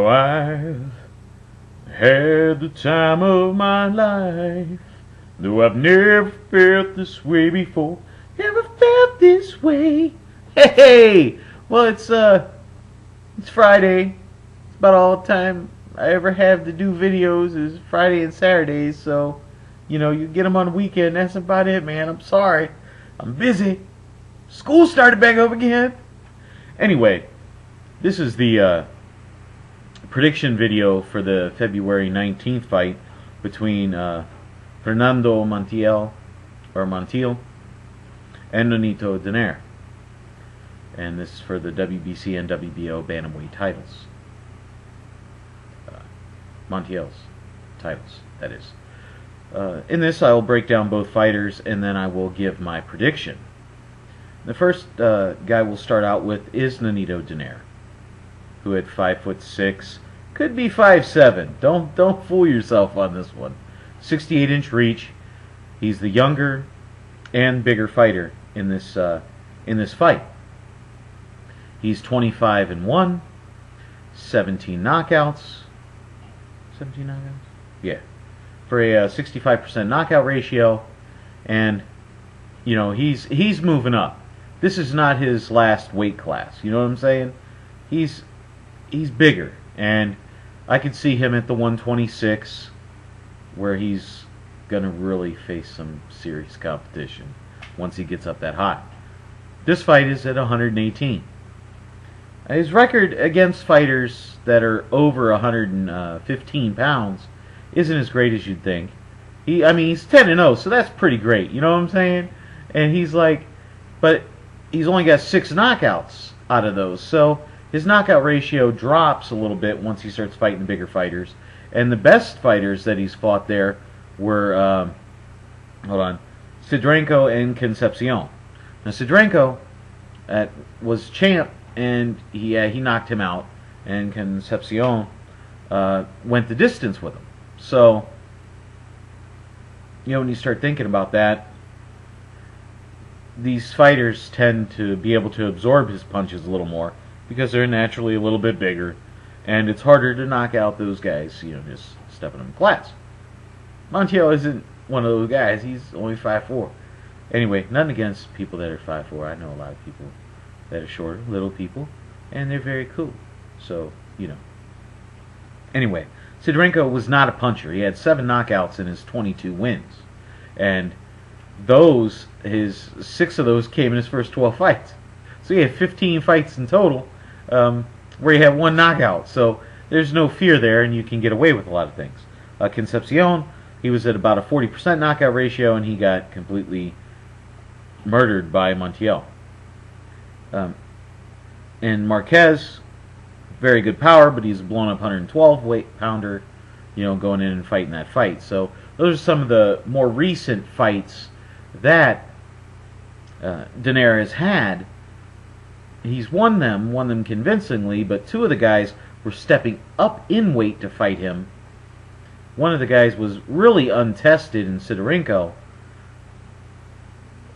I've had the time of my life, though I've never felt this way before. Never felt this way. Hey, well, it's Friday. It's about all the time I ever have to do videos is Friday and Saturdays. So, you get them on the weekend. That's about it, man. I'm sorry. I'm busy. School started back up again. Anyway, this is the prediction video for the February 19th fight between Fernando Montiel and Nonito Donaire. And this is for the WBC and WBO Bantamweight titles. Montiel's titles, that is. In this, I will break down both fighters, and then I will give my prediction. The first guy we'll start out with is Nonito Donaire, who at 5'6", could be 5'7". Don't fool yourself on this one. 68-inch reach. He's the younger and bigger fighter in this fight. He's 25-1, 17 knockouts. 17 knockouts? Yeah. For a 65% knockout ratio, and he's moving up. This is not his last weight class. You know what I'm saying? He's bigger, and I could see him at the 126, where he's gonna really face some serious competition once he gets up that high. This fight is at 118. His record against fighters that are over 115 pounds isn't as great as you'd think. He's 10-0, so that's pretty great. You know what I'm saying? And but he's only got 6 knockouts out of those, so his knockout ratio drops a little bit once he starts fighting the bigger fighters. And the best fighters that he's fought there were, Sidrenko and Concepcion. Now, Sidrenko was champ, and he knocked him out, and Concepcion went the distance with him. So, when you start thinking about that, these fighters tend to be able to absorb his punches a little more because they're naturally a little bit bigger, and it's harder to knock out those guys, just stepping them in class. Montiel isn't one of those guys. He's only 5'4". Anyway, nothing against people that are 5'4". I know a lot of people that are shorter, little people, and they're very cool. So, Anyway, Sidrenko was not a puncher. He had 7 knockouts in his 22 wins. And 6 of those came in his first 12 fights. So he had 15 fights in total, where he had 1 knockout. So there's no fear there, and you can get away with a lot of things. Concepcion, he was at about a 40% knockout ratio, and he got completely murdered by Montiel. And Marquez, very good power, but he's a blown up 112 weight pounder, going in and fighting that fight. So those are some of the more recent fights that Donaire has had. He's won them convincingly, but 2 of the guys were stepping up in weight to fight him. One of the guys was really untested in Sidrenko,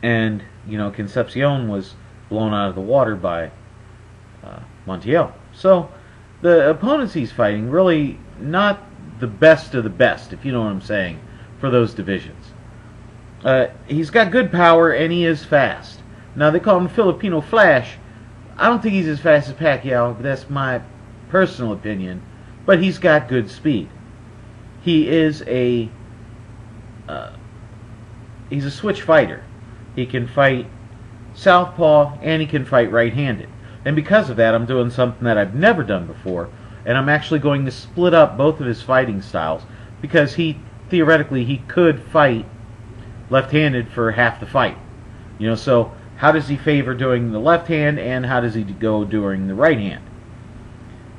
and Concepcion was blown out of the water by Montiel. So the opponents he's fighting really not the best of the best, if you know what I'm saying, for those divisions. He's got good power, and he is fast. Now, they call him Filipino Flash. I don't think he's as fast as Pacquiao, but that's my personal opinion. But he's got good speed. He is he's a switch fighter. He can fight southpaw, and he can fight right-handed. And because of that, I'm doing something that I've never done before, and I'm actually going to split up both of his fighting styles, because theoretically he could fight left-handed for half the fight. So how does he favor doing the left hand, and how does he go during the right hand?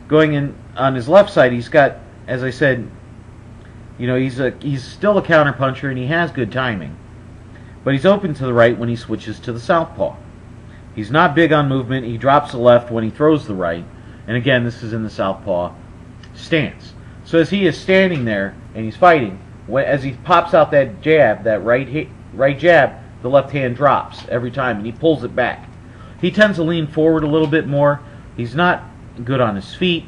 Going in on his left side, he's got, as I said, he's still a counterpuncher, and he has good timing. But he's open to the right when he switches to the southpaw. He's not big on movement. He drops the left when he throws the right. And again, this is in the southpaw stance. So as he is standing there and he's fighting, as he pops out that jab, that right jab, the left hand drops every time, and he pulls it back. He tends to lean forward a little bit more. He's not good on his feet,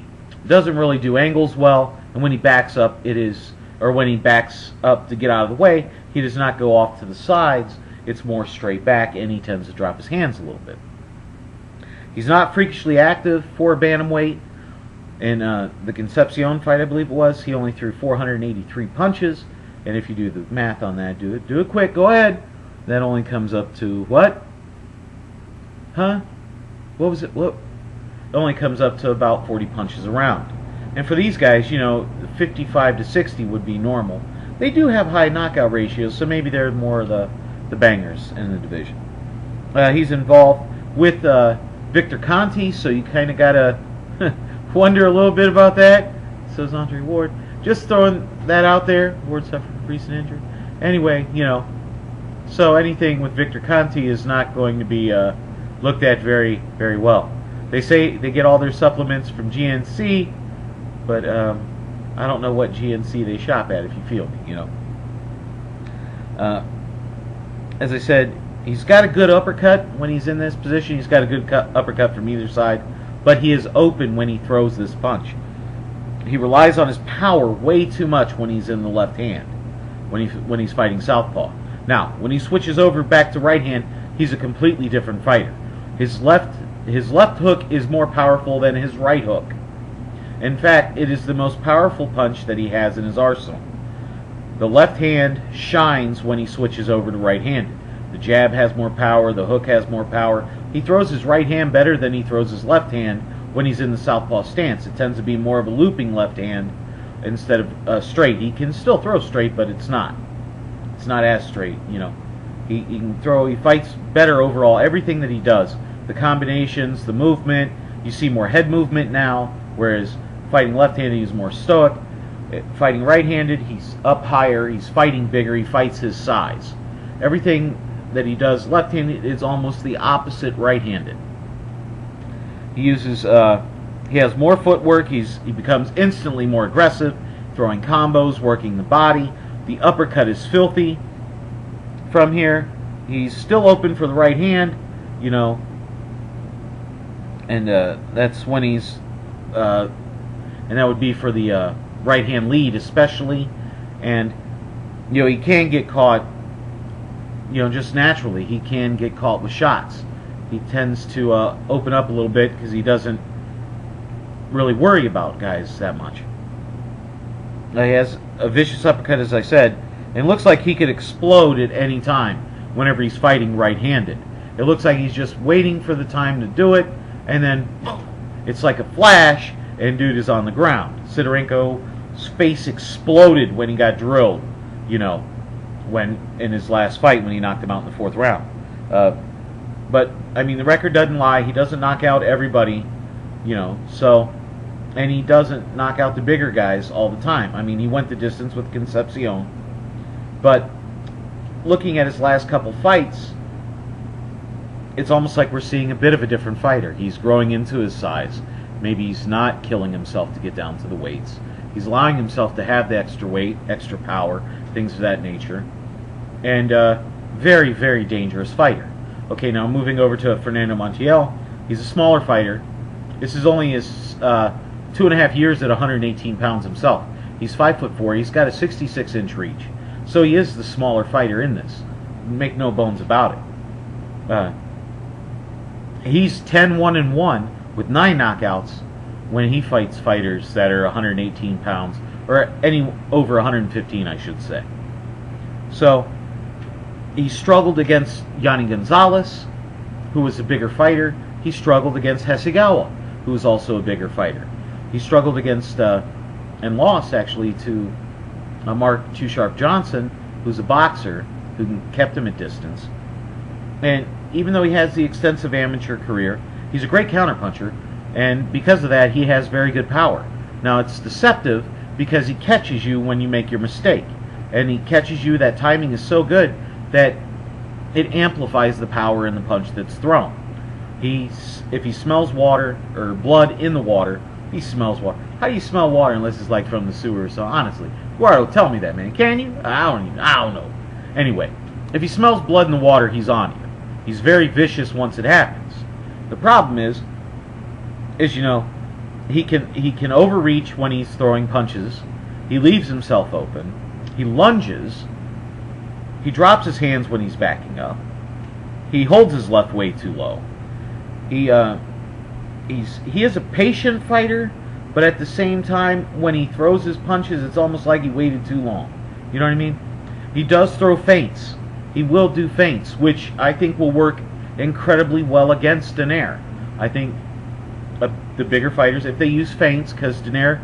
doesn't really do angles well, and when he backs up, when he backs up to get out of the way, he does not go off to the sides. It's more straight back, and he tends to drop his hands a little bit. He's not freakishly active for a bantamweight. In the Concepcion fight, I believe it was, he only threw 483 punches, and if you do the math on that, do it quick, go ahead. That only comes up to what? Huh? What was it? What? It only comes up to about 40 punches a round. And for these guys, 55 to 60 would be normal. They do have high knockout ratios, so maybe they're more of the bangers in the division. He's involved with Victor Conti, so you kind of got to wonder a little bit about that. Says Andre Ward. Just throwing that out there. Ward suffered a recent injury. Anyway, so anything with Victor Conti is not going to be looked at very, very well. They say they get all their supplements from GNC, but I don't know what GNC they shop at, if you feel me, As I said, he's got a good uppercut when he's in this position. He's got a good uppercut from either side, but he is open when he throws this punch. He relies on his power way too much when he's in the left hand, when he's fighting southpaw. Now, when he switches over back to right hand, he's a completely different fighter. His left hook is more powerful than his right hook. In fact, it is the most powerful punch that he has in his arsenal. The left hand shines when he switches over to right-handed. The jab has more power, the hook has more power. He throws his right hand better than he throws his left hand when he's in the southpaw stance. It tends to be more of a looping left hand instead of straight. He can still throw straight, but it's not. It's not as straight, He can throw, he fights better overall. Everything that he does, the combinations, the movement, you see more head movement now, whereas fighting left-handed, he's more stoic. Fighting right-handed, he's up higher, he's fighting bigger, he fights his size. Everything that he does left-handed is almost the opposite right-handed. He has more footwork, he becomes instantly more aggressive, throwing combos, working the body. The uppercut is filthy. From here, he's still open for the right hand, and that's when he's, and that would be for the right hand lead especially, and he can get caught, just naturally. He can get caught with shots. He tends to open up a little bit because he doesn't really worry about guys that much. He has a vicious uppercut, as I said, and it looks like he could explode at any time whenever he's fighting right-handed. It looks like he's just waiting for the time to do it, and then it's like a flash, and dude is on the ground. Sidorenko's face exploded when he got drilled, when in his last fight when he knocked him out in the 4th round. But I mean, the record doesn't lie. He doesn't knock out everybody, and he doesn't knock out the bigger guys all the time. I mean, he went the distance with Concepcion, but looking at his last couple fights, it's almost like we're seeing a bit of a different fighter. He's growing into his size. Maybe he's not killing himself to get down to the weights. He's allowing himself to have the extra weight, extra power, things of that nature. And very, very dangerous fighter. Okay, now moving over to Fernando Montiel. He's a smaller fighter. This is only his 2.5 years at 118 pounds himself. He's 5'4". He's got a 66-inch reach. So he is the smaller fighter in this. Make no bones about it. He's 10-1-1 with 9 knockouts when he fights fighters that are 118 pounds, or any over 115, I should say. So he struggled against Yanni Gonzalez, who was a bigger fighter. He struggled against Hasegawa, who was also a bigger fighter. He struggled against, and lost actually, to Mark Too Sharp Johnson, who's a boxer, who kept him at distance. And even though he has the extensive amateur career, he's a great counterpuncher, and because of that, he has very good power. Now, it's deceptive because he catches you when you make your mistake. And he catches you, that timing is so good that it amplifies the power in the punch that's thrown. If he smells water, or blood in the water, he smells water. How do you smell water unless it's like from the sewer? So honestly, Guardo, tell me that, man. Can you? I don't know. Anyway, if he smells blood in the water, he's on you. He's very vicious once it happens. The problem is he can overreach when he's throwing punches. He leaves himself open. He lunges. He drops his hands when he's backing up. He holds his left way too low. He is a patient fighter, but at the same time, when he throws his punches, it's almost like he waited too long. You know what I mean? He does throw feints. He will do feints, which I think will work incredibly well against Donaire. I think the bigger fighters, if they use feints, because Donaire,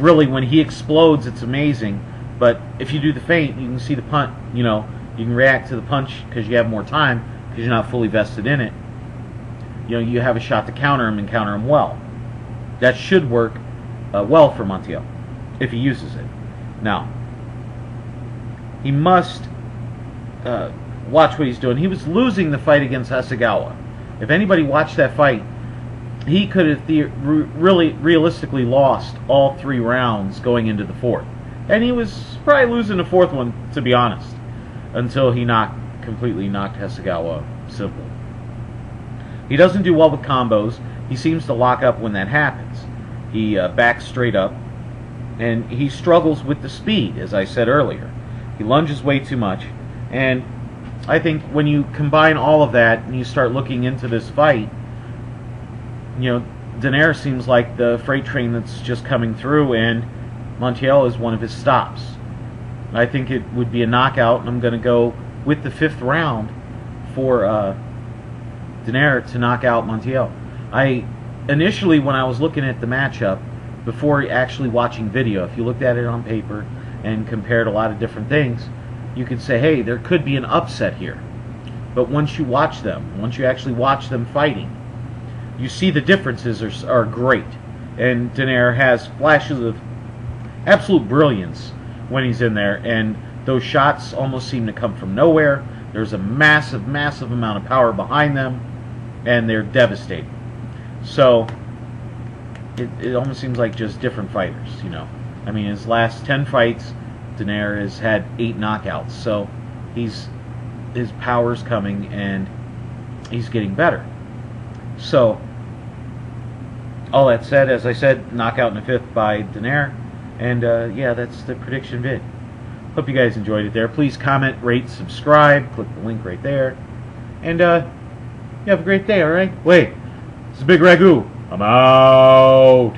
really, when he explodes, it's amazing. But if you do the feint, you can see the punch. You know, you can react to the punch because you have more time because you're not fully vested in it. You know, you have a shot to counter him and counter him well. That should work well for Montiel if he uses it. Now, he must watch what he's doing. He was losing the fight against Hasegawa. If anybody watched that fight, he could have really realistically lost all 3 rounds going into the 4th. And he was probably losing the 4th one, to be honest, until he completely knocked Hasegawa simple. He doesn't do well with combos. He seems to lock up when that happens. He backs straight up, and he struggles with the speed, as I said earlier. He lunges way too much, and I think when you combine all of that and you start looking into this fight, you know, Donaire seems like the freight train that's just coming through, and Montiel is one of his stops. I think it would be a knockout, and I'm going to go with the 5th round for Donaire to knock out Montiel. Initially, when I was looking at the matchup, before actually watching video, if you looked at it on paper and compared a lot of different things, you could say, hey, there could be an upset here. But once you watch them, once you actually watch them fighting, you see the differences are great. And Donaire has flashes of absolute brilliance when he's in there, and those shots almost seem to come from nowhere. There's a massive, massive amount of power behind them, and they're devastating. So it almost seems like just different fighters, you know. I mean, his last 10 fights, Donaire has had 8 knockouts. So his power's coming, and he's getting better. So all that said, as I said, knockout in the 5th by Donaire. And yeah, that's the prediction vid. Hope you guys enjoyed it there. Please comment, rate, subscribe. Click the link right there. And you have a great day, alright? Wait, this is Bigragu. I'm out.